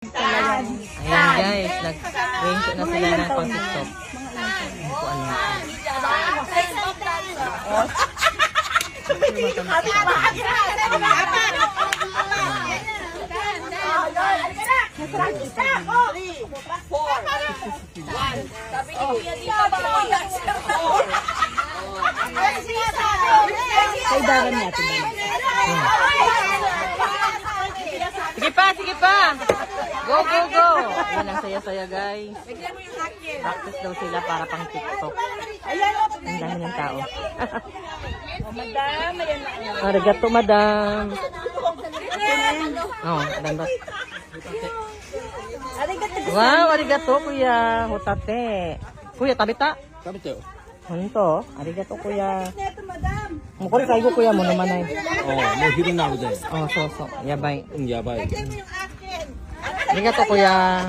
Ayan guys, nag-range na sila ng pang-tiktok. Hindi ko alam. Kaidaran natin. Sige pa, sige pa! Go, go, go! Yan ang saya-saya guys. Practice daw sila para pang TikTok. Ang dami ng tao. Madam, ayan na. Arigato, madam. Oh, dandot. Wow, arigato, kuya. Hotate. Kuya, tabita. Tabita. Honto, arigato, kuya. Mukuri kaigo, kuya mo naman ay. Oh, mo hirong na ako dyan. Oh, so. Yabay. Yabay. Arigato, kuya.